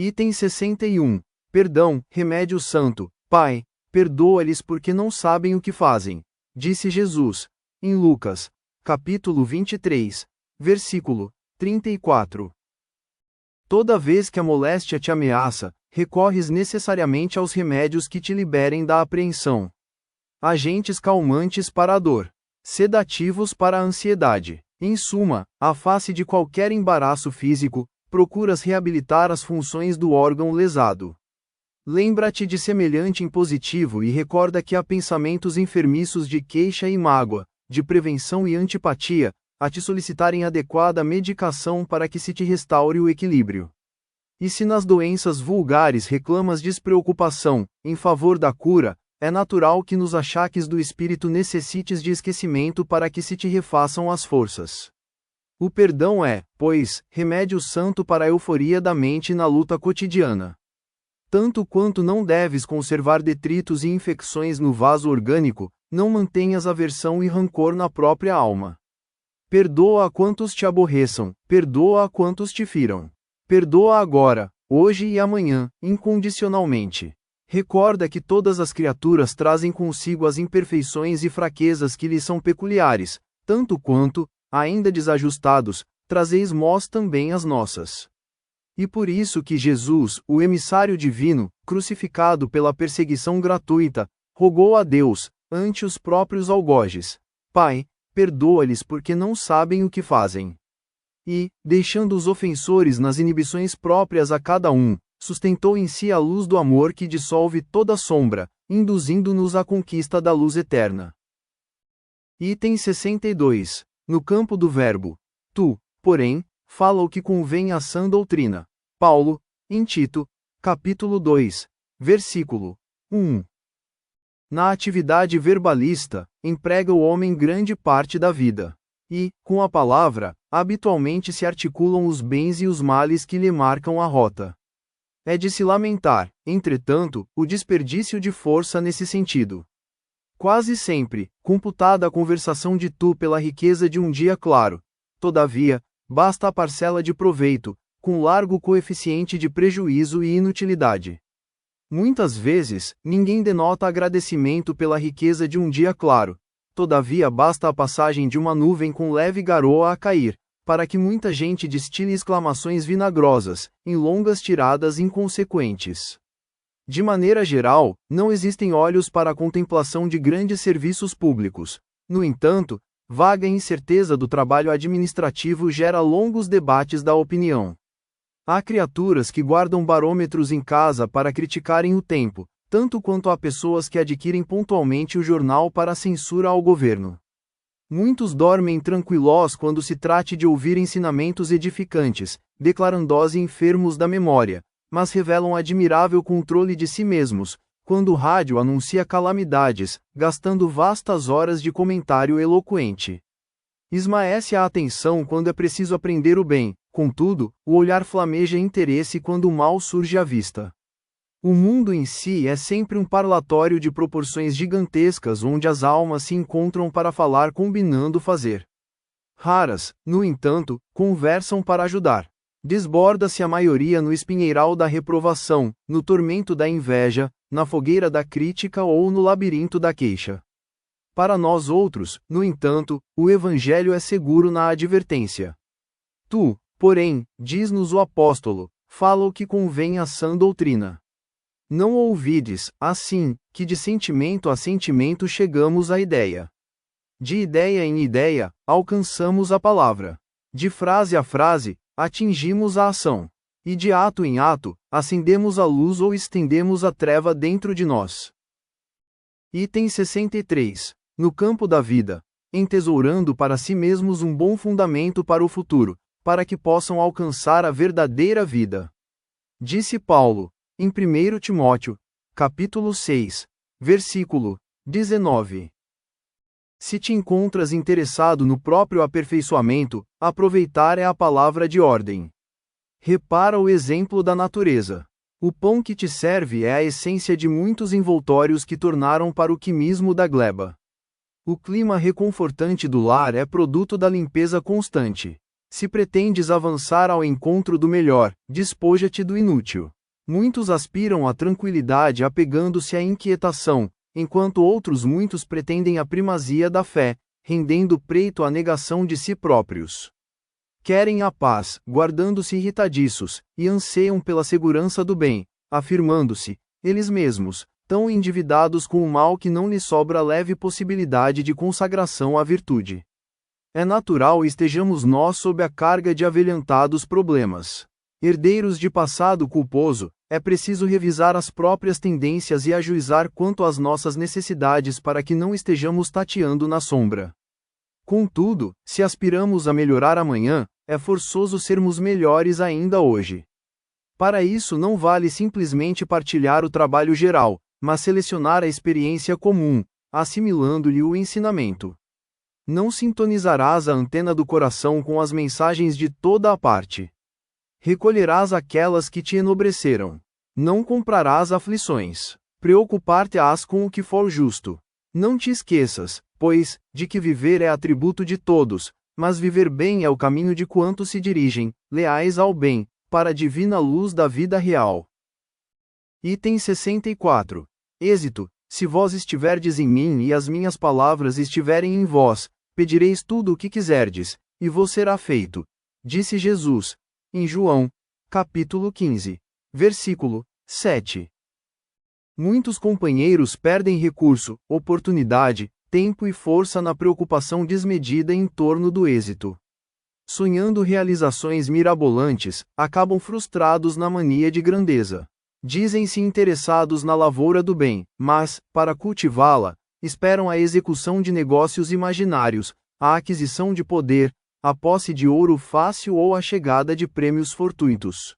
Item 61. Perdão, remédio santo. Pai, perdoa-lhes porque não sabem o que fazem. Disse Jesus, em Lucas, capítulo 23, versículo 34. Toda vez que a moléstia te ameaça, recorres necessariamente aos remédios que te liberem da apreensão. Agentes calmantes para a dor. Sedativos para a ansiedade. Em suma, à face de qualquer embaraço físico, procuras reabilitar as funções do órgão lesado. Lembra-te de semelhante impositivo e recorda que há pensamentos enfermiços de queixa e mágoa, de prevenção e antipatia, a te solicitarem adequada medicação para que se te restaure o equilíbrio. E se nas doenças vulgares reclamas despreocupação, em favor da cura, é natural que nos achaques do espírito necessites de esquecimento para que se te refaçam as forças. O perdão é, pois, remédio santo para a euforia da mente na luta cotidiana. Tanto quanto não deves conservar detritos e infecções no vaso orgânico, não mantenhas aversão e rancor na própria alma. Perdoa a quantos te aborreçam, perdoa a quantos te firam. Perdoa agora, hoje e amanhã, incondicionalmente. Recorda que todas as criaturas trazem consigo as imperfeições e fraquezas que lhes são peculiares, tanto quanto, ainda desajustados, trazeis vós também as nossas. E por isso que Jesus, o emissário divino, crucificado pela perseguição gratuita, rogou a Deus, ante os próprios algozes: Pai, perdoa-lhes porque não sabem o que fazem. E, deixando os ofensores nas inibições próprias a cada um, sustentou em si a luz do amor que dissolve toda sombra, induzindo-nos à conquista da luz eterna. Item 62. No campo do verbo. Tu, porém, fala o que convém à sã doutrina. Paulo, em Tito, capítulo 2, versículo 1. Na atividade verbalista, emprega o homem grande parte da vida. E, com a palavra, habitualmente se articulam os bens e os males que lhe marcam a rota. É de se lamentar, entretanto, o desperdício de força nesse sentido. Quase sempre, computada a conversação de tu pela riqueza de um dia claro, todavia, basta a parcela de proveito, com largo coeficiente de prejuízo e inutilidade. Muitas vezes, ninguém denota agradecimento pela riqueza de um dia claro, todavia basta a passagem de uma nuvem com leve garoa a cair, para que muita gente destile exclamações vinagrosas, em longas tiradas inconsequentes. De maneira geral, não existem olhos para a contemplação de grandes serviços públicos. No entanto, vaga incerteza do trabalho administrativo gera longos debates da opinião. Há criaturas que guardam barômetros em casa para criticarem o tempo, tanto quanto há pessoas que adquirem pontualmente o jornal para censura ao governo. Muitos dormem tranquilos quando se trate de ouvir ensinamentos edificantes, declarando-se enfermos da memória, mas revelam admirável controle de si mesmos, quando o rádio anuncia calamidades, gastando vastas horas de comentário eloquente. Esmaece a atenção quando é preciso aprender o bem, contudo, o olhar flameja interesse quando o mal surge à vista. O mundo em si é sempre um parlatório de proporções gigantescas onde as almas se encontram para falar combinando fazer. Raras, no entanto, conversam para ajudar. Desborda-se a maioria no espinheiral da reprovação, no tormento da inveja, na fogueira da crítica ou no labirinto da queixa. Para nós outros, no entanto, o Evangelho é seguro na advertência. Tu, porém, diz-nos o apóstolo, fala o que convém à sã doutrina. Não ouvides, assim, que de sentimento a sentimento chegamos à ideia. De ideia em ideia, alcançamos a palavra. De frase a frase, atingimos a ação. E de ato em ato, acendemos a luz ou estendemos a treva dentro de nós. Item 63. No campo da vida, entesourando para si mesmos um bom fundamento para o futuro, para que possam alcançar a verdadeira vida. Disse Paulo, em 1 Timóteo, capítulo 6, versículo 19. Se te encontras interessado no próprio aperfeiçoamento, aproveitar é a palavra de ordem. Repara o exemplo da natureza. O pão que te serve é a essência de muitos envoltórios que tornaram para o quimismo da gleba. O clima reconfortante do lar é produto da limpeza constante. Se pretendes avançar ao encontro do melhor, despoja-te do inútil. Muitos aspiram à tranquilidade apegando-se à inquietação, enquanto outros muitos pretendem a primazia da fé, rendendo preito à negação de si próprios. Querem a paz, guardando-se irritadiços, e anseiam pela segurança do bem, afirmando-se, eles mesmos, tão endividados com o mal que não lhes sobra leve possibilidade de consagração à virtude. É natural estejamos nós sob a carga de avelhantados problemas. Herdeiros de passado culposo, é preciso revisar as próprias tendências e ajuizar quanto às nossas necessidades para que não estejamos tateando na sombra. Contudo, se aspiramos a melhorar amanhã, é forçoso sermos melhores ainda hoje. Para isso não vale simplesmente partilhar o trabalho geral, mas selecionar a experiência comum, assimilando-lhe o ensinamento. Não sintonizarás a antena do coração com as mensagens de toda a parte. Recolherás aquelas que te enobreceram. Não comprarás aflições. Preocupar-te-ás com o que for justo. Não te esqueças, pois, de que viver é atributo de todos, mas viver bem é o caminho de quantos se dirigem, leais ao bem, para a divina luz da vida real. Item 64. Êxito: se vós estiverdes em mim e as minhas palavras estiverem em vós, pedireis tudo o que quiserdes, e vos será feito. Disse Jesus, em João, capítulo 15, versículo 7. Muitos companheiros perdem recurso, oportunidade, tempo e força na preocupação desmedida em torno do êxito. Sonhando realizações mirabolantes, acabam frustrados na mania de grandeza. Dizem-se interessados na lavoura do bem, mas, para cultivá-la, esperam a execução de negócios imaginários, a aquisição de poder, a posse de ouro fácil ou a chegada de prêmios fortuitos.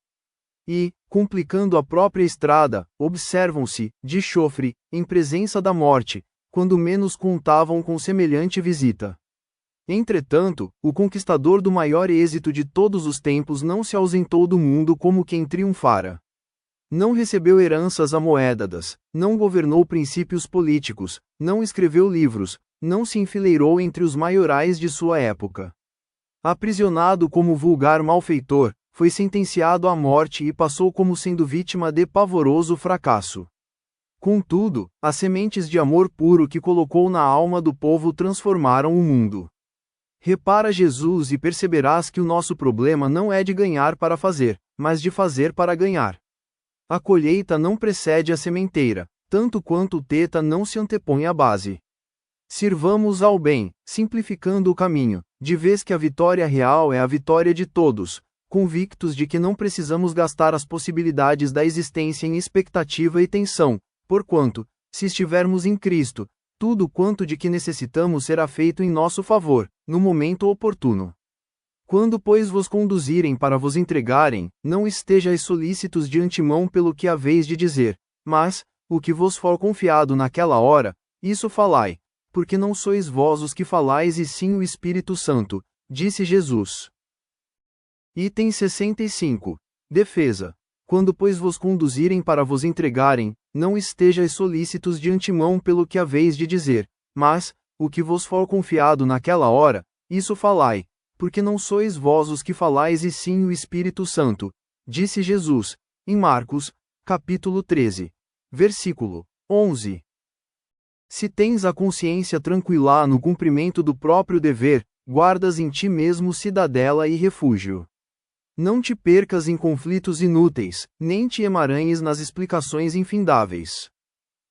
E, complicando a própria estrada, observam-se, de chofre, em presença da morte, quando menos contavam com semelhante visita. Entretanto, o conquistador do maior êxito de todos os tempos não se ausentou do mundo como quem triunfara. Não recebeu heranças amoedadas, não governou princípios políticos, não escreveu livros, não se enfileirou entre os maiorais de sua época. Aprisionado como vulgar malfeitor, foi sentenciado à morte e passou como sendo vítima de pavoroso fracasso. Contudo, as sementes de amor puro que colocou na alma do povo transformaram o mundo. Repara Jesus e perceberás que o nosso problema não é de ganhar para fazer, mas de fazer para ganhar. A colheita não precede a sementeira, tanto quanto o teta não se antepõe à base. Sirvamos ao bem, simplificando o caminho, de vez que a vitória real é a vitória de todos, convictos de que não precisamos gastar as possibilidades da existência em expectativa e tensão, porquanto, se estivermos em Cristo, tudo quanto de que necessitamos será feito em nosso favor, no momento oportuno. Quando, pois, vos conduzirem para vos entregarem, não estejais solícitos de antemão pelo que haveis de dizer, mas, o que vos for confiado naquela hora, isso falai, porque não sois vós os que falais e sim o Espírito Santo, disse Jesus. Item 65. Defesa. Quando, pois, vos conduzirem para vos entregarem, não estejais solícitos de antemão pelo que haveis de dizer, mas, o que vos for confiado naquela hora, isso falai, porque não sois vós os que falais e sim o Espírito Santo, disse Jesus, em Marcos, capítulo 13, versículo 11. Se tens a consciência tranquila no cumprimento do próprio dever, guardas em ti mesmo cidadela e refúgio. Não te percas em conflitos inúteis, nem te emaranhes nas explicações infindáveis.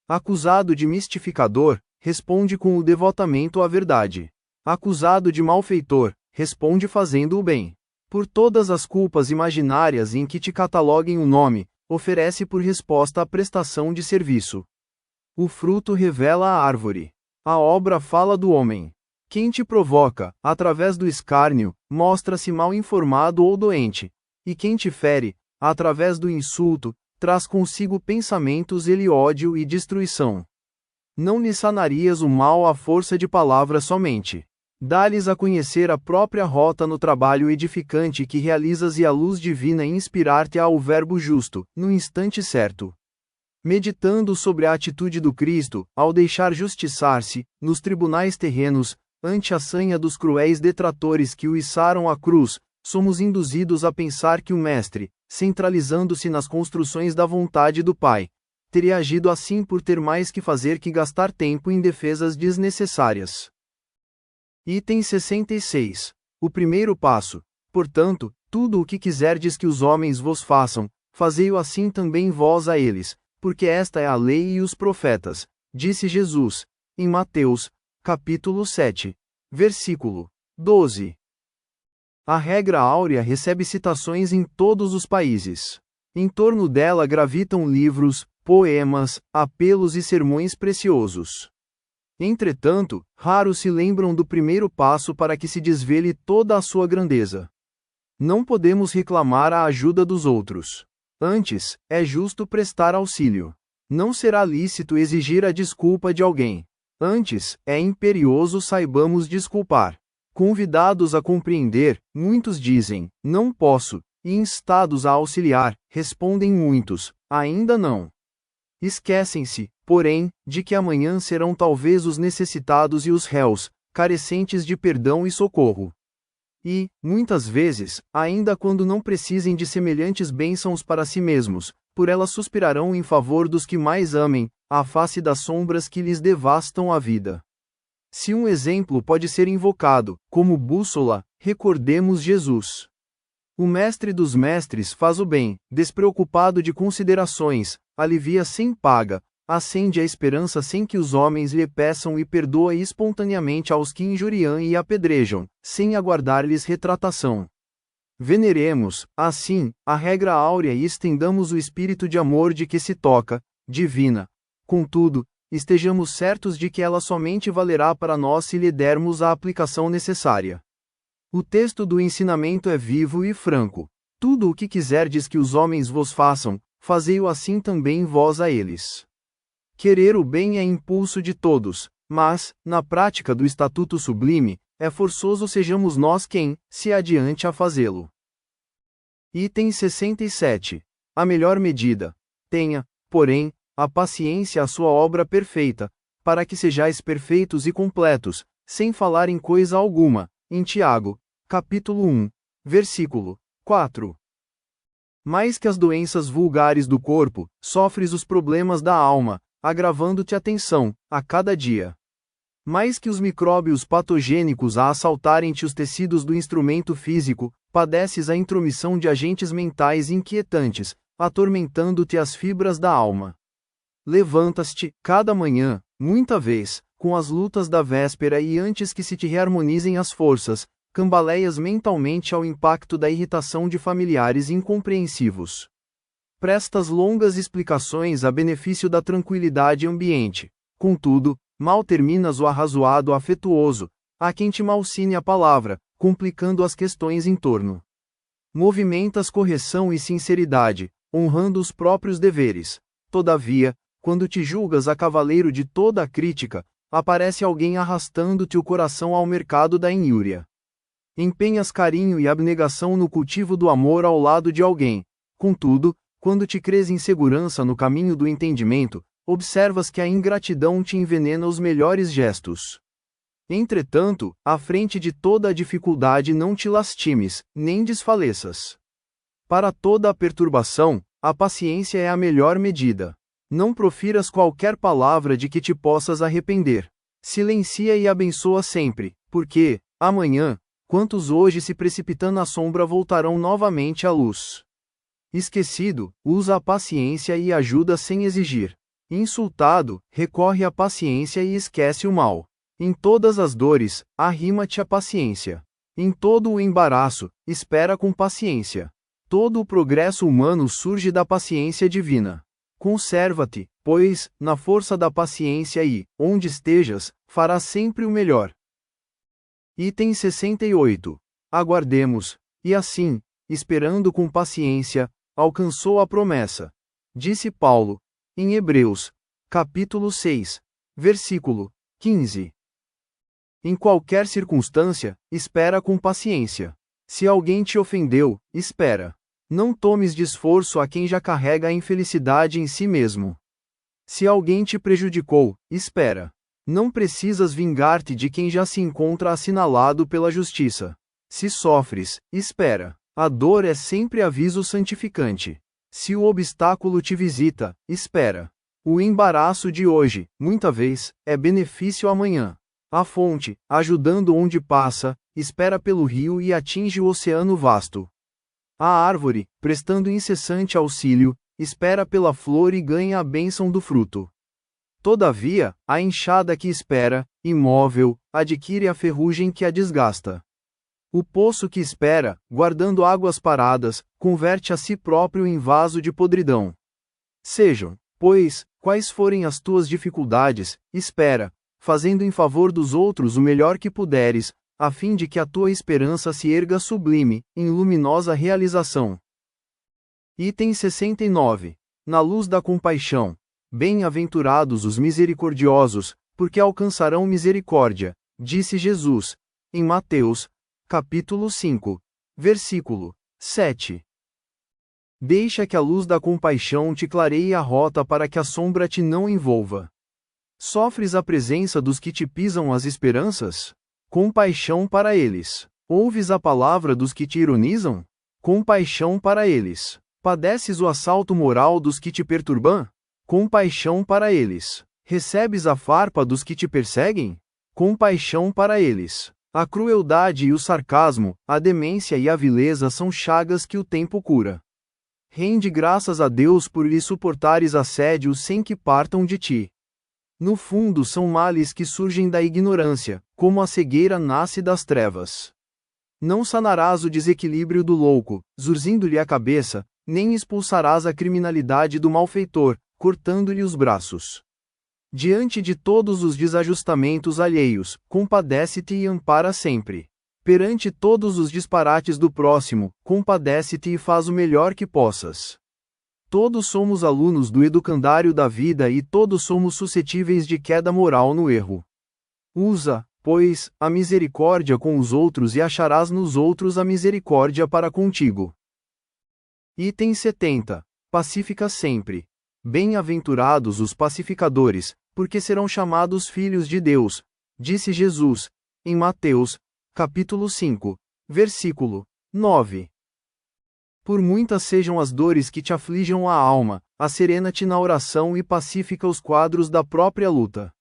Acusado de mistificador, responde com o devotamento à verdade. Acusado de malfeitor, responde fazendo o bem. Por todas as culpas imaginárias em que te cataloguem o nome, oferece por resposta a prestação de serviço. O fruto revela a árvore. A obra fala do homem. Quem te provoca, através do escárnio, mostra-se mal informado ou doente. E quem te fere, através do insulto, traz consigo pensamentos e ódio e destruição. Não lhe sanarias o mal à força de palavras somente. Dá-lhes a conhecer a própria rota no trabalho edificante que realizas e a luz divina inspirar-te ao verbo justo, no instante certo. Meditando sobre a atitude do Cristo, ao deixar justiçar-se, nos tribunais terrenos, ante a sanha dos cruéis detratores que o içaram à cruz, somos induzidos a pensar que o Mestre, centralizando-se nas construções da vontade do Pai, teria agido assim por ter mais que fazer que gastar tempo em defesas desnecessárias. Item 66. O primeiro passo. Portanto, tudo o que quiserdes que os homens vos façam, fazei-o assim também vós a eles, porque esta é a lei e os profetas, disse Jesus, em Mateus, capítulo 7, versículo 12. A regra áurea recebe citações em todos os países. Em torno dela gravitam livros, poemas, apelos e sermões preciosos. Entretanto, raros se lembram do primeiro passo para que se desvele toda a sua grandeza. Não podemos reclamar a ajuda dos outros. Antes, é justo prestar auxílio. Não será lícito exigir a desculpa de alguém. Antes, é imperioso saibamos desculpar. Convidados a compreender, muitos dizem, não posso, e instados a auxiliar, respondem muitos, ainda não. Esquecem-se, porém, de que amanhã serão talvez os necessitados e os réus, carecentes de perdão e socorro. E, muitas vezes, ainda quando não precisem de semelhantes bênçãos para si mesmos, por elas suspirarão em favor dos que mais amem, à face das sombras que lhes devastam a vida. Se um exemplo pode ser invocado, como bússola, recordemos Jesus. O mestre dos mestres faz o bem, despreocupado de considerações, alivia sem paga, acende a esperança sem que os homens lhe peçam e perdoa espontaneamente aos que injuriam e apedrejam, sem aguardar-lhes retratação. Veneremos, assim, a regra áurea e estendamos o espírito de amor de que se toca, divina. Contudo, estejamos certos de que ela somente valerá para nós se lhe dermos a aplicação necessária. O texto do ensinamento é vivo e franco. Tudo o que quiserdes que os homens vos façam, fazei-o assim também vós a eles. Querer o bem é impulso de todos, mas, na prática do Estatuto Sublime, é forçoso sejamos nós quem se adiante a fazê-lo. Item 67. A melhor medida. Tenha, porém, a paciência a sua obra perfeita, para que sejais perfeitos e completos, sem falar em coisa alguma, em Tiago, capítulo 1, versículo 4. Mais que as doenças vulgares do corpo, sofres os problemas da alma, agravando-te a tensão, a cada dia. Mais que os micróbios patogênicos a assaltarem-te os tecidos do instrumento físico, padeces a intromissão de agentes mentais inquietantes, atormentando-te as fibras da alma. Levantas-te, cada manhã, muita vez, com as lutas da véspera e antes que se te reharmonizem as forças, cambaleias mentalmente ao impacto da irritação de familiares incompreensivos. Prestas longas explicações a benefício da tranquilidade ambiente. Contudo, mal terminas o arrazoado afetuoso, a quem te malsine a palavra, complicando as questões em torno. Movimentas correção e sinceridade, honrando os próprios deveres. Todavia, quando te julgas a cavaleiro de toda a crítica, aparece alguém arrastando-te o coração ao mercado da injúria. Empenhas carinho e abnegação no cultivo do amor ao lado de alguém. Contudo, quando te crês em segurança no caminho do entendimento, observas que a ingratidão te envenena os melhores gestos. Entretanto, à frente de toda a dificuldade não te lastimes, nem desfaleças. Para toda a perturbação, a paciência é a melhor medida. Não profiras qualquer palavra de que te possas arrepender. Silencia e abençoa sempre, porque, amanhã, quantos hoje se precipitando na sombra voltarão novamente à luz. Esquecido, usa a paciência e ajuda sem exigir. Insultado, recorre à paciência e esquece o mal. Em todas as dores, arrima-te a paciência. Em todo o embaraço, espera com paciência. Todo o progresso humano surge da paciência divina. Conserva-te, pois, na força da paciência e, onde estejas, farás sempre o melhor. Item 68. Aguardemos, e assim, esperando com paciência, alcançou a promessa. Disse Paulo, em Hebreus, capítulo 6, versículo 15. Em qualquer circunstância, espera com paciência. Se alguém te ofendeu, espera. Não tomes de esforço a quem já carrega a infelicidade em si mesmo. Se alguém te prejudicou, espera. Não precisas vingar-te de quem já se encontra assinalado pela justiça. Se sofres, espera. A dor é sempre aviso santificante. Se o obstáculo te visita, espera. O embaraço de hoje, muita vez, é benefício amanhã. A fonte, ajudando onde passa, espera pelo rio e atinge o oceano vasto. A árvore, prestando incessante auxílio, espera pela flor e ganha a bênção do fruto. Todavia, a enxada que espera, imóvel, adquire a ferrugem que a desgasta. O poço que espera, guardando águas paradas, converte a si próprio em vaso de podridão. Sejam, pois, quais forem as tuas dificuldades, espera, fazendo em favor dos outros o melhor que puderes, a fim de que a tua esperança se erga sublime, em luminosa realização. Item 69. Na luz da compaixão. Bem-aventurados os misericordiosos, porque alcançarão misericórdia, disse Jesus, em Mateus, capítulo 5, versículo 7. Deixa que a luz da compaixão te clareie a rota para que a sombra te não envolva. Sofres a presença dos que te pisam as esperanças? Compaixão para eles. Ouves a palavra dos que te ironizam? Compaixão para eles. Padeces o assalto moral dos que te perturbam? Compaixão para eles. Recebes a farpa dos que te perseguem? Compaixão para eles. A crueldade e o sarcasmo, a demência e a vileza são chagas que o tempo cura. Rende graças a Deus por lhe suportares assédios sem que partam de ti. No fundo são males que surgem da ignorância, como a cegueira nasce das trevas. Não sanarás o desequilíbrio do louco, zurzindo-lhe a cabeça, nem expulsarás a criminalidade do malfeitor, cortando-lhe os braços. Diante de todos os desajustamentos alheios, compadece-te e ampara sempre. Perante todos os disparates do próximo, compadece-te e faz o melhor que possas. Todos somos alunos do educandário da vida e todos somos suscetíveis de queda moral no erro. Usa, pois, a misericórdia com os outros e acharás nos outros a misericórdia para contigo. Item 70. Pacífica sempre. Bem-aventurados os pacificadores, porque serão chamados filhos de Deus, disse Jesus, em Mateus, capítulo 5, versículo 9. Por muitas sejam as dores que te aflijam a alma, asserena-te na oração e pacifica os quadros da própria luta.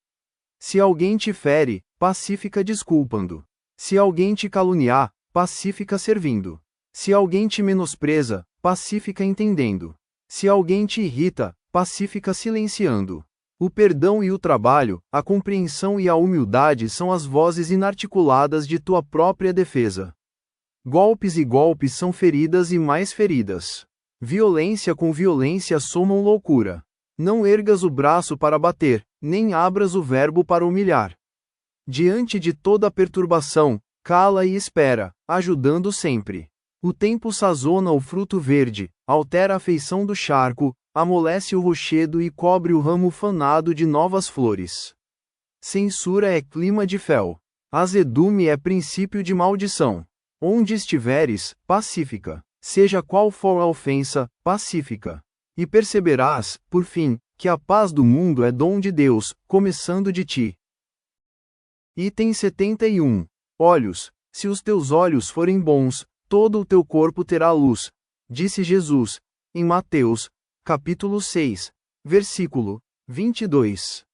Se alguém te fere, pacifica desculpando. Se alguém te caluniar, pacifica servindo. Se alguém te menospreza, pacifica entendendo. Se alguém te irrita, pacifica silenciando. O perdão e o trabalho, a compreensão e a humildade são as vozes inarticuladas de tua própria defesa. Golpes e golpes são feridas e mais feridas. Violência com violência somam loucura. Não ergas o braço para bater, nem abras o verbo para humilhar. Diante de toda perturbação, cala e espera, ajudando sempre. O tempo sazona o fruto verde, altera a feição do charco, amolece o rochedo e cobre o ramo fanado de novas flores. Censura é clima de fel. Azedume é princípio de maldição. Onde estiveres, pacífica. Seja qual for a ofensa, pacífica. E perceberás, por fim, que a paz do mundo é dom de Deus, começando de ti. Item 71. Olhos. Se os teus olhos forem bons, todo o teu corpo terá luz, disse Jesus, em Mateus, capítulo 6, versículo 22.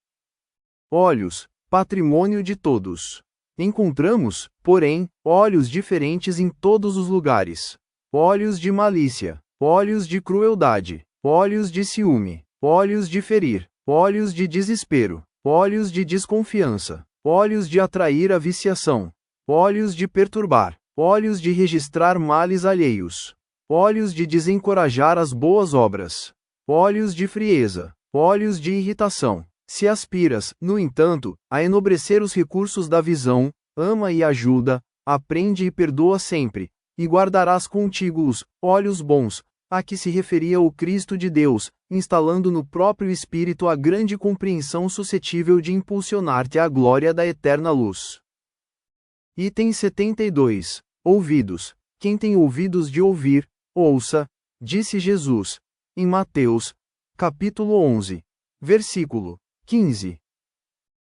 Olhos, patrimônio de todos. Encontramos, porém, olhos diferentes em todos os lugares. Olhos de malícia, olhos de crueldade, olhos de ciúme, olhos de ferir, olhos de desespero, olhos de desconfiança, olhos de atrair a viciação, olhos de perturbar, olhos de registrar males alheios, olhos de desencorajar as boas obras, olhos de frieza, olhos de irritação. Se aspiras, no entanto, a enobrecer os recursos da visão, ama e ajuda, aprende e perdoa sempre, e guardarás contigo os olhos bons, a que se referia o Cristo de Deus, instalando no próprio Espírito a grande compreensão suscetível de impulsionar-te à glória da eterna luz. Item 72. Ouvidos. Quem tem ouvidos de ouvir, ouça, disse Jesus, em Mateus, capítulo 11, versículo 15.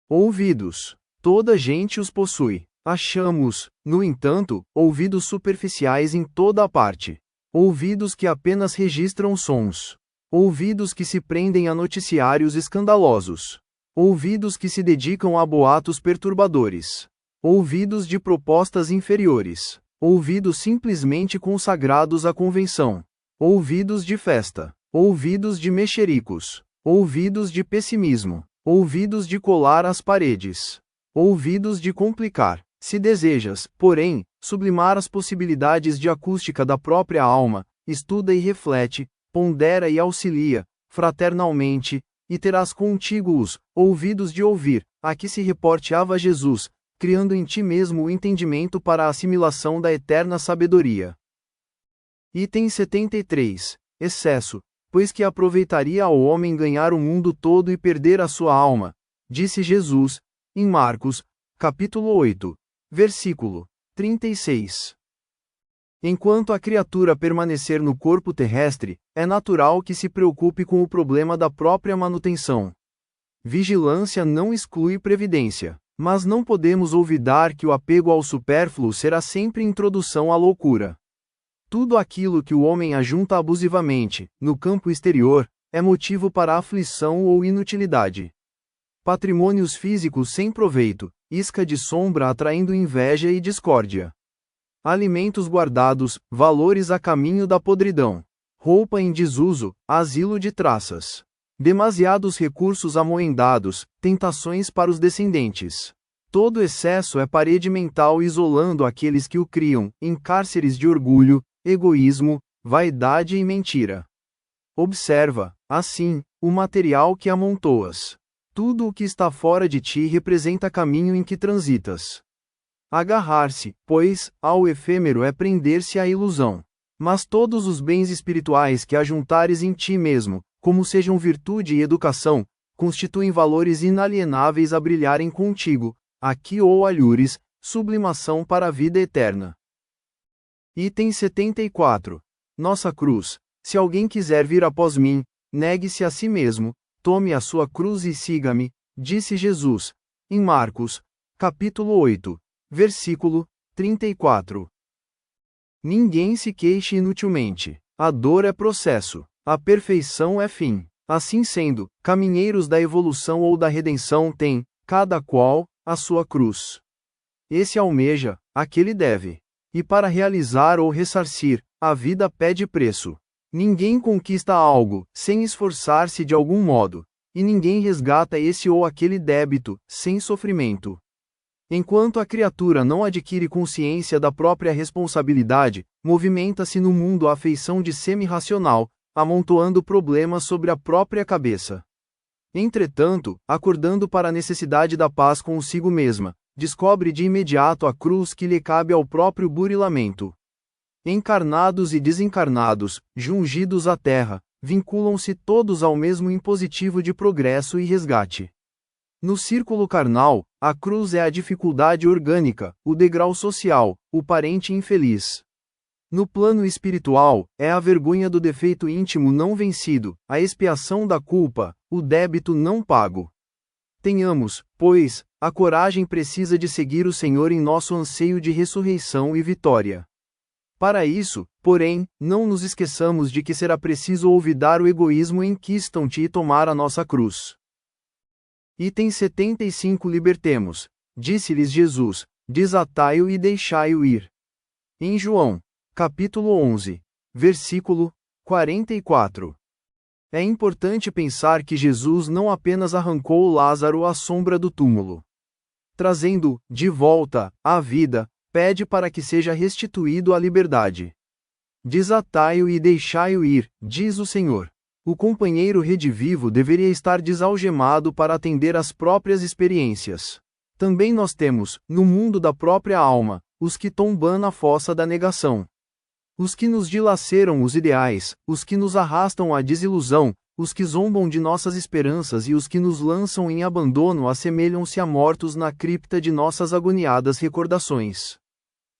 Ouvidos. Toda gente os possui. Achamos, no entanto, ouvidos superficiais em toda a parte. Ouvidos que apenas registram sons. Ouvidos que se prendem a noticiários escandalosos. Ouvidos que se dedicam a boatos perturbadores. Ouvidos de propostas inferiores. Ouvidos simplesmente consagrados à convenção. Ouvidos de festa. Ouvidos de mexericos. Ouvidos de pessimismo. Ouvidos de colar as paredes. Ouvidos de complicar. Se desejas, porém, sublimar as possibilidades de acústica da própria alma, estuda e reflete, pondera e auxilia, fraternalmente, e terás contigo os ouvidos de ouvir, a que se reporteava Jesus, criando em ti mesmo o entendimento para a assimilação da eterna sabedoria. Item 73. Excesso, pois que aproveitaria ao homem ganhar o mundo todo e perder a sua alma, disse Jesus, em Marcos, capítulo 8, versículo 36. Enquanto a criatura permanecer no corpo terrestre, é natural que se preocupe com o problema da própria manutenção. Vigilância não exclui previdência, mas não podemos olvidar que o apego ao supérfluo será sempre introdução à loucura. Tudo aquilo que o homem ajunta abusivamente, no campo exterior, é motivo para aflição ou inutilidade. Patrimônios físicos sem proveito, isca de sombra atraindo inveja e discórdia. Alimentos guardados, valores a caminho da podridão. Roupa em desuso, asilo de traças. Demasiados recursos amoendados, tentações para os descendentes. Todo excesso é parede mental isolando aqueles que o criam, em cárceres de orgulho, egoísmo, vaidade e mentira. Observa, assim, o material que amontoas. Tudo o que está fora de ti representa caminho em que transitas. Agarrar-se, pois, ao efêmero é prender-se à ilusão. Mas todos os bens espirituais que ajuntares em ti mesmo, como sejam virtude e educação, constituem valores inalienáveis a brilharem contigo, aqui ou alhures, sublimação para a vida eterna. Item 74. Nossa cruz. Se alguém quiser vir após mim, negue-se a si mesmo, tome a sua cruz e siga-me, disse Jesus, em Marcos, capítulo 8, versículo 34. Ninguém se queixe inutilmente. A dor é processo, a perfeição é fim. Assim sendo, caminheiros da evolução ou da redenção têm, cada qual, a sua cruz. Esse almeja, aquele deve. E para realizar ou ressarcir, a vida pede preço. Ninguém conquista algo, sem esforçar-se de algum modo, e ninguém resgata esse ou aquele débito, sem sofrimento. Enquanto a criatura não adquire consciência da própria responsabilidade, movimenta-se no mundo à feição de semi-racional, amontoando problemas sobre a própria cabeça. Entretanto, acordando para a necessidade da paz consigo mesma, descobre de imediato a cruz que lhe cabe ao próprio burilamento. Encarnados e desencarnados, jungidos à terra, vinculam-se todos ao mesmo impositivo de progresso e resgate. No círculo carnal, a cruz é a dificuldade orgânica, o degrau social, o parente infeliz. No plano espiritual, é a vergonha do defeito íntimo não vencido, a expiação da culpa, o débito não pago. Tenhamos, pois, a coragem precisa de seguir o Senhor em nosso anseio de ressurreição e vitória. Para isso, porém, não nos esqueçamos de que será preciso olvidar o egoísmo enquistam-te e tomar a nossa cruz. Item 75. Libertemos, disse-lhes Jesus, desatai-o e deixai-o ir. Em João, capítulo 11, versículo 44. É importante pensar que Jesus não apenas arrancou Lázaro à sombra do túmulo. Trazendo-o, de volta, à vida, pede para que seja restituído à liberdade. Desatai-o e deixai-o ir, diz o Senhor. O companheiro redivivo deveria estar desalgemado para atender às próprias experiências. Também nós temos, no mundo da própria alma, os que tombam na fossa da negação. Os que nos dilaceram os ideais, os que nos arrastam à desilusão, os que zombam de nossas esperanças e os que nos lançam em abandono assemelham-se a mortos na cripta de nossas agoniadas recordações.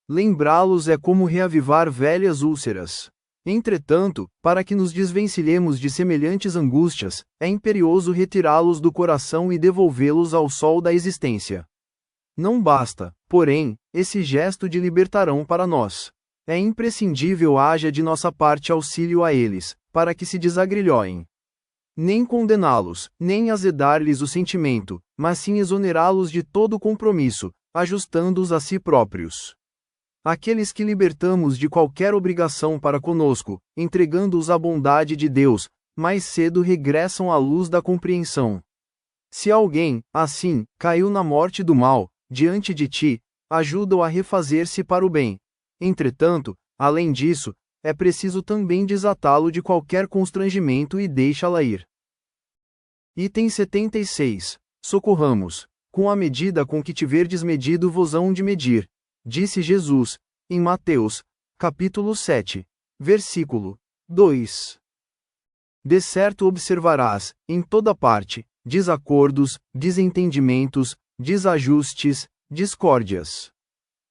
Lembrá-los é como reavivar velhas úlceras. Entretanto, para que nos desvencilhemos de semelhantes angústias, é imperioso retirá-los do coração e devolvê-los ao sol da existência. Não basta, porém, esse gesto de libertarão para nós. É imprescindível haja de nossa parte auxílio a eles, para que se desagrilhoem. Nem condená-los, nem azedar-lhes o sentimento, mas sim exonerá-los de todo compromisso, ajustando-os a si próprios. Aqueles que libertamos de qualquer obrigação para conosco, entregando-os à bondade de Deus, mais cedo regressam à luz da compreensão. Se alguém, assim, caiu na morte do mal, diante de ti, ajuda-o a refazer-se para o bem. Entretanto, além disso, é preciso também desatá-lo de qualquer constrangimento e deixá-la ir. Item 76. Socorramos. Com a medida com que tiverdes medido vos hão de medir, disse Jesus, em Mateus, capítulo 7, versículo 2. De certo observarás, em toda parte, desacordos, desentendimentos, desajustes, discórdias.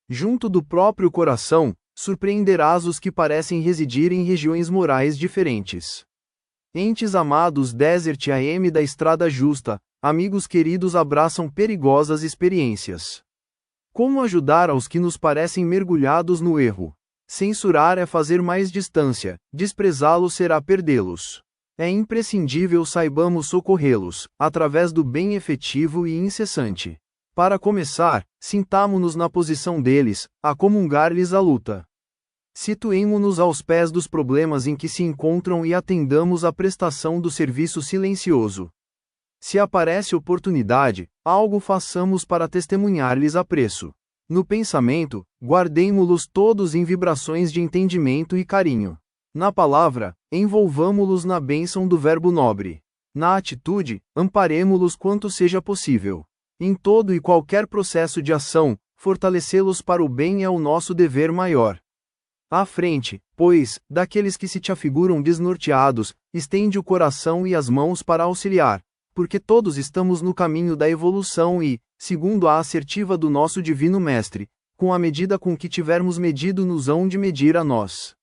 Junto do próprio coração, surpreenderás os que parecem residir em regiões morais diferentes. Entes amados, desert am da estrada justa, amigos queridos abraçam perigosas experiências. Como ajudar aos que nos parecem mergulhados no erro? Censurar é fazer mais distância, desprezá-los será perdê-los. É imprescindível saibamos socorrê-los, através do bem efetivo e incessante. Para começar, sintamo-nos na posição deles, a comungar-lhes a luta. Situemo-nos aos pés dos problemas em que se encontram e atendamos à prestação do serviço silencioso. Se aparece oportunidade, algo façamos para testemunhar-lhes apreço. No pensamento, guardemo-los todos em vibrações de entendimento e carinho. Na palavra, envolvamo-los na bênção do verbo nobre. Na atitude, amparemo-los quanto seja possível. Em todo e qualquer processo de ação, fortalecê-los para o bem é o nosso dever maior. À frente, pois, daqueles que se te afiguram desnorteados, estende o coração e as mãos para auxiliar, porque todos estamos no caminho da evolução e, segundo a assertiva do nosso Divino Mestre, com a medida com que tivermos medido nos hão de medir a nós.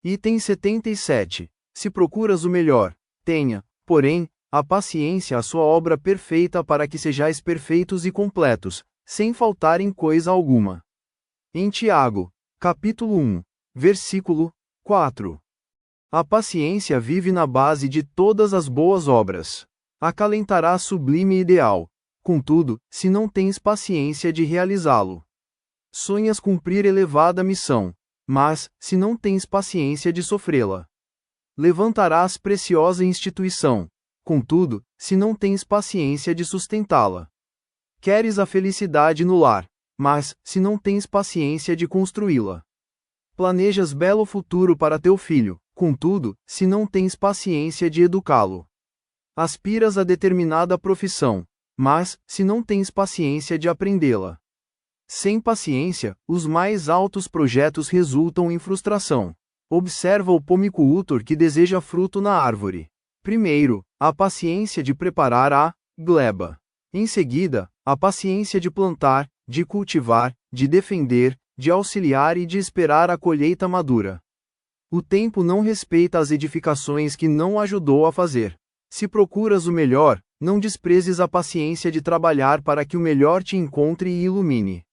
Item 77. Se procuras o melhor, tenha, porém, a paciência a sua obra perfeita para que sejais perfeitos e completos, sem faltar em coisa alguma. Em Tiago, capítulo 1, versículo 4. A paciência vive na base de todas as boas obras. Acalentará sublime ideal. Contudo, se não tens paciência de realizá-lo. Sonhas cumprir elevada missão, mas, se não tens paciência de sofrê-la. Levantarás preciosa instituição. Contudo, se não tens paciência de sustentá-la. Queres a felicidade no lar, mas, se não tens paciência de construí-la. Planejas belo futuro para teu filho, contudo, se não tens paciência de educá-lo. Aspiras a determinada profissão, mas, se não tens paciência de aprendê-la. Sem paciência, os mais altos projetos resultam em frustração. Observa o pomicultor que deseja fruto na árvore. Primeiro, a paciência de preparar a gleba. Em seguida, a paciência de plantar, de cultivar, de defender, de auxiliar e de esperar a colheita madura. O tempo não respeita as edificações que não ajudou a fazer. Se procuras o melhor, não desprezes a paciência de trabalhar para que o melhor te encontre e ilumine.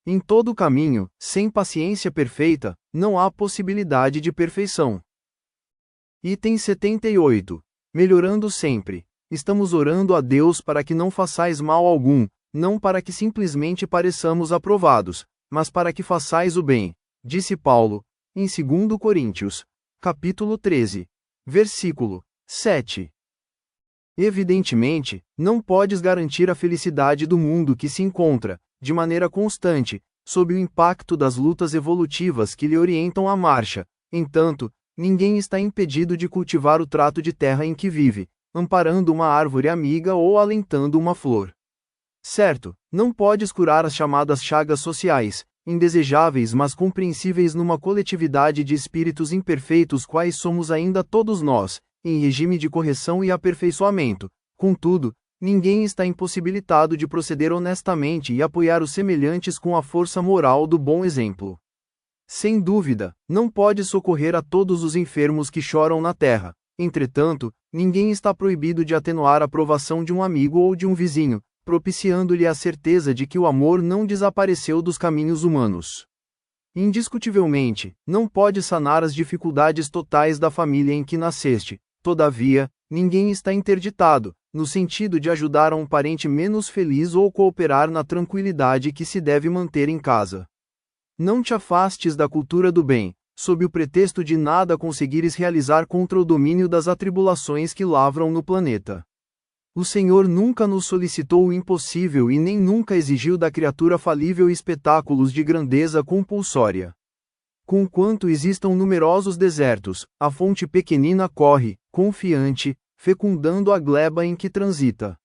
Em todo caminho, sem paciência perfeita, não há possibilidade de perfeição. Item 78. Melhorando sempre. Estamos orando a Deus para que não façais mal algum, não para que simplesmente pareçamos aprovados, mas para que façais o bem, disse Paulo, em 2 Coríntios, capítulo 13, versículo 7. Evidentemente, não podes garantir a felicidade do mundo que se encontra, de maneira constante, sob o impacto das lutas evolutivas que lhe orientam a marcha. Entanto, ninguém está impedido de cultivar o trato de terra em que vive, amparando uma árvore amiga ou alentando uma flor. Certo, não podes curar as chamadas chagas sociais, indesejáveis mas compreensíveis numa coletividade de espíritos imperfeitos quais somos ainda todos nós, em regime de correção e aperfeiçoamento. Contudo, ninguém está impossibilitado de proceder honestamente e apoiar os semelhantes com a força moral do bom exemplo. Sem dúvida, não pode socorrer a todos os enfermos que choram na terra. Entretanto, ninguém está proibido de atenuar a provação de um amigo ou de um vizinho, propiciando-lhe a certeza de que o amor não desapareceu dos caminhos humanos. Indiscutivelmente, não pode sanar as dificuldades totais da família em que nasceste, todavia, ninguém está interditado, no sentido de ajudar a um parente menos feliz ou cooperar na tranquilidade que se deve manter em casa. Não te afastes da cultura do bem, sob o pretexto de nada conseguires realizar contra o domínio das atribulações que lavram no planeta. O Senhor nunca nos solicitou o impossível e nem nunca exigiu da criatura falível espetáculos de grandeza compulsória. Conquanto existam numerosos desertos, a fonte pequenina corre, confiante, fecundando a gleba em que transita.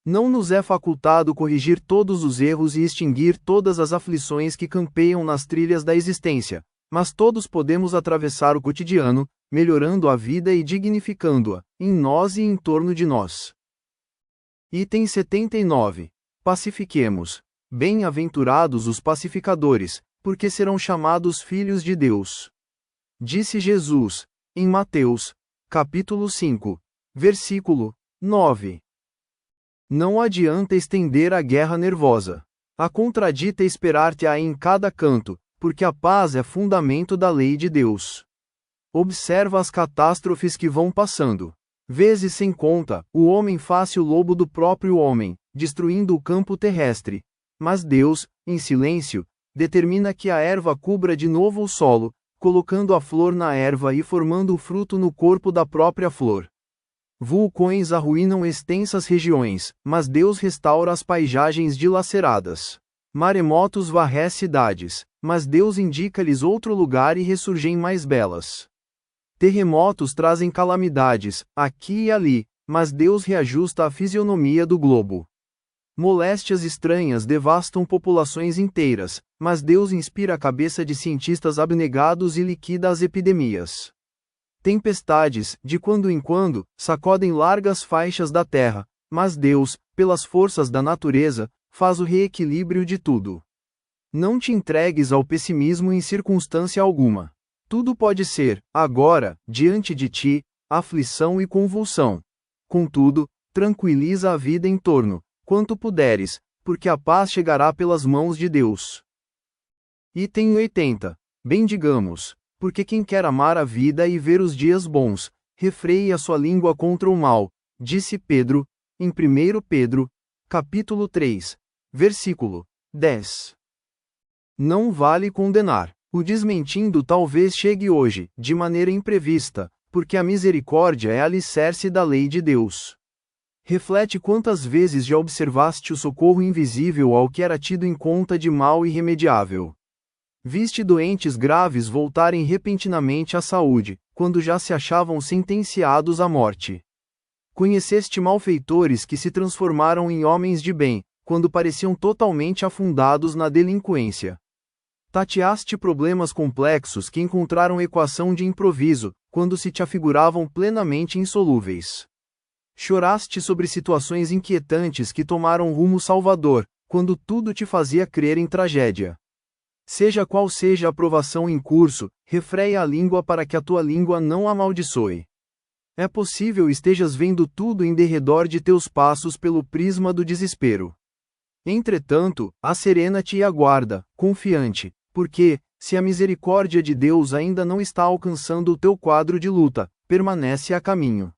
Não nos é facultado corrigir todos os erros e extinguir todas as aflições que campeiam nas trilhas da existência, mas todos podemos atravessar o cotidiano, melhorando a vida e dignificando-a, em nós e em torno de nós. Item 79. Pacifiquemos. Bem-aventurados os pacificadores, porque serão chamados filhos de Deus. Disse Jesus, em Mateus, capítulo 5, versículo 9. Não adianta estender a guerra nervosa. A contradita esperar-te-á em cada canto, porque a paz é fundamento da lei de Deus. Observa as catástrofes que vão passando. Vezes sem conta, o homem faz-se o lobo do próprio homem, destruindo o campo terrestre. Mas Deus, em silêncio, determina que a erva cubra de novo o solo, colocando a flor na erva e formando o fruto no corpo da própria flor. Vulcões arruinam extensas regiões, mas Deus restaura as paisagens dilaceradas. Maremotos varrem cidades, mas Deus indica-lhes outro lugar e ressurgem mais belas. Terremotos trazem calamidades, aqui e ali, mas Deus reajusta a fisionomia do globo. Moléstias estranhas devastam populações inteiras, mas Deus inspira a cabeça de cientistas abnegados e liquida as epidemias. Tempestades, de quando em quando, sacodem largas faixas da terra, mas Deus, pelas forças da natureza, faz o reequilíbrio de tudo. Não te entregues ao pessimismo em circunstância alguma. Tudo pode ser, agora, diante de ti, aflição e convulsão. Contudo, tranquiliza a vida em torno, quanto puderes, porque a paz chegará pelas mãos de Deus. Item 80. Bendigamos, porque quem quer amar a vida e ver os dias bons, refreie a sua língua contra o mal, disse Pedro, em 1 Pedro, capítulo 3, versículo 10. Não vale condenar. O desmentindo talvez chegue hoje, de maneira imprevista, porque a misericórdia é alicerce da lei de Deus. Reflete quantas vezes já observaste o socorro invisível ao que era tido em conta de mal irremediável. Viste doentes graves voltarem repentinamente à saúde, quando já se achavam sentenciados à morte. Conheceste malfeitores que se transformaram em homens de bem, quando pareciam totalmente afundados na delinquência. Tateaste problemas complexos que encontraram equação de improviso, quando se te afiguravam plenamente insolúveis. Choraste sobre situações inquietantes que tomaram rumo salvador, quando tudo te fazia crer em tragédia. Seja qual seja a provação em curso, refreia a língua para que a tua língua não amaldiçoe. É possível estejas vendo tudo em derredor de teus passos pelo prisma do desespero. Entretanto, asserena-te e aguarda, confiante, porque, se a misericórdia de Deus ainda não está alcançando o teu quadro de luta, permanece a caminho.